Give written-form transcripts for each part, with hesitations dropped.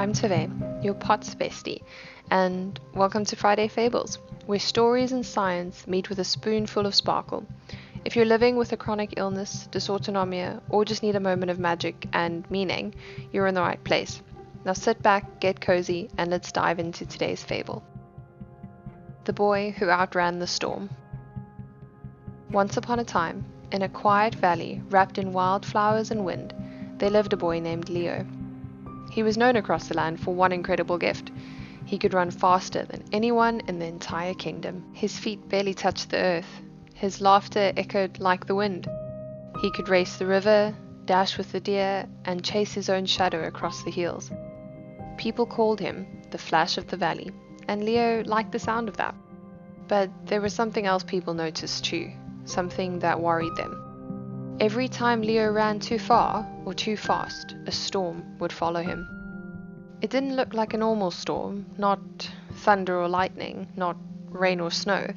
I'm Tové, your pot's bestie, and welcome to Friday Fables, where stories and science meet with a spoonful of sparkle. If you're living with a chronic illness, dysautonomia, or just need a moment of magic and meaning, you're in the right place. Now sit back, get cozy, and let's dive into today's fable. The Boy Who Outran the Storm. Once upon a time, in a quiet valley wrapped in wildflowers and wind, there lived a boy named Leo. He was known across the land for one incredible gift. He could run faster than anyone in the entire kingdom. His feet barely touched the earth. His laughter echoed like the wind. He could race the river, dash with the deer, and chase his own shadow across the hills. People called him the Flash of the Valley, and Leo liked the sound of that. But there was something else people noticed too, something that worried them. Every time Leo ran too far or too fast, a storm would follow him. It didn't look like a normal storm, not thunder or lightning, not rain or snow.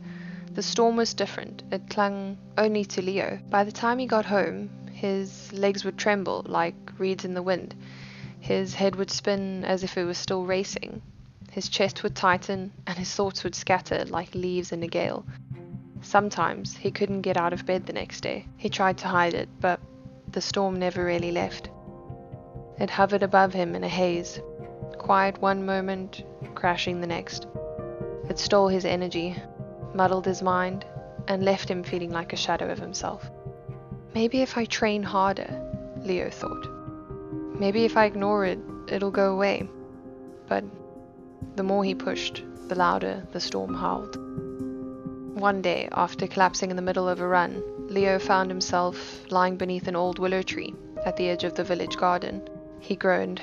The storm was different. It clung only to Leo. By the time he got home, his legs would tremble like reeds in the wind. His head would spin as if it was still racing. His chest would tighten and his thoughts would scatter like leaves in a gale. Sometimes he couldn't get out of bed the next day. He tried to hide it, but the storm never really left. It hovered above him in a haze, quiet one moment, crashing the next. It stole his energy, muddled his mind, and left him feeling like a shadow of himself. Maybe if I train harder, Leo thought. Maybe if I ignore it, it'll go away. But the more he pushed, the louder the storm howled. One day, after collapsing in the middle of a run, Leo found himself lying beneath an old willow tree at the edge of the village garden. He groaned,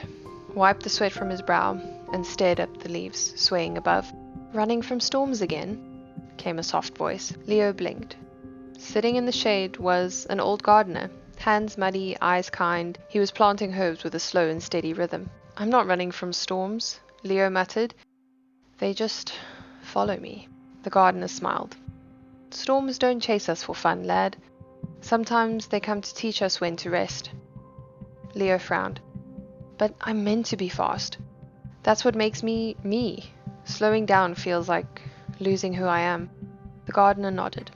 wiped the sweat from his brow, and stared up the leaves swaying above. "Running from storms again?" came a soft voice. Leo blinked. Sitting in the shade was an old gardener, hands muddy, eyes kind. He was planting herbs with a slow and steady rhythm. "I'm not running from storms," Leo muttered. "They just follow me." The gardener smiled. "Storms don't chase us for fun, lad. Sometimes they come to teach us when to rest." Leo frowned. "But I'm meant to be fast. That's what makes me, me. Slowing down feels like losing who I am." The gardener nodded,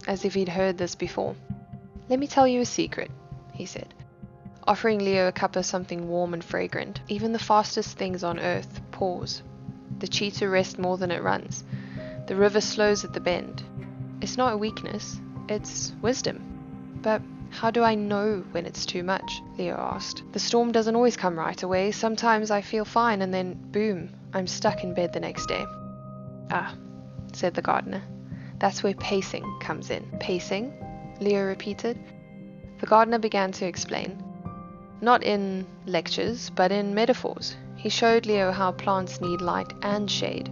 as if he'd heard this before. "Let me tell you a secret," he said, offering Leo a cup of something warm and fragrant. "Even the fastest things on earth pause. The cheetah rests more than it runs. The river slows at the bend. It's not a weakness, it's wisdom." "But how do I know when it's too much?" Leo asked. "The storm doesn't always come right away. Sometimes I feel fine and then, boom, I'm stuck in bed the next day." "Ah," said the gardener. "That's where pacing comes in." "Pacing?" Leo repeated. The gardener began to explain. Not in lectures, but in metaphors. He showed Leo how plants need light and shade,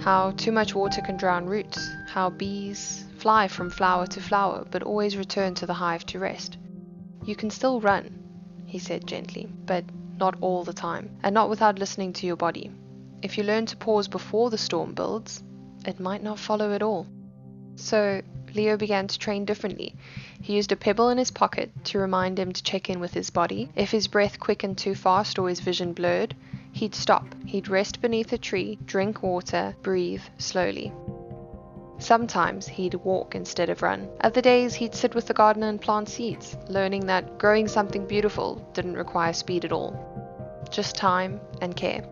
how too much water can drown roots, how bees fly from flower to flower but always return to the hive to rest. "You can still run," he said gently, "but not all the time, and not without listening to your body. If you learn to pause before the storm builds, it might not follow at all." So Leo began to train differently. He used a pebble in his pocket to remind him to check in with his body. If his breath quickened too fast or his vision blurred, he'd stop. He'd rest beneath a tree, drink water, breathe slowly. Sometimes he'd walk instead of run. Other days he'd sit with the gardener and plant seeds, learning that growing something beautiful didn't require speed at all, just time and care.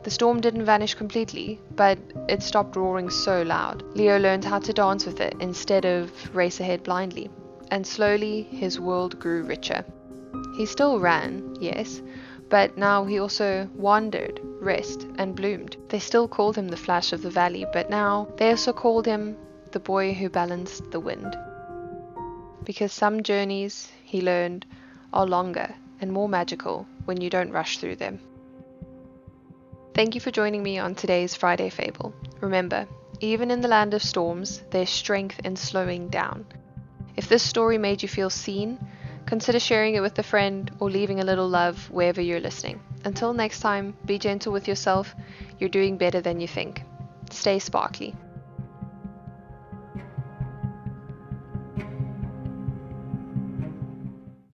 The storm didn't vanish completely, but it stopped roaring so loud. Leo learned how to dance with it instead of race ahead blindly, and slowly his world grew richer. He still ran, yes, but now he also wandered, rest, and bloomed. They still called him the Flash of the Valley, but now they also called him the Boy Who Balanced the Wind. Because some journeys, he learned, are longer and more magical when you don't rush through them. Thank you for joining me on today's Friday Fable. Remember, even in the land of storms, there's strength in slowing down. If this story made you feel seen, consider sharing it with a friend or leaving a little love wherever you're listening. Until next time, be gentle with yourself. You're doing better than you think. Stay sparkly.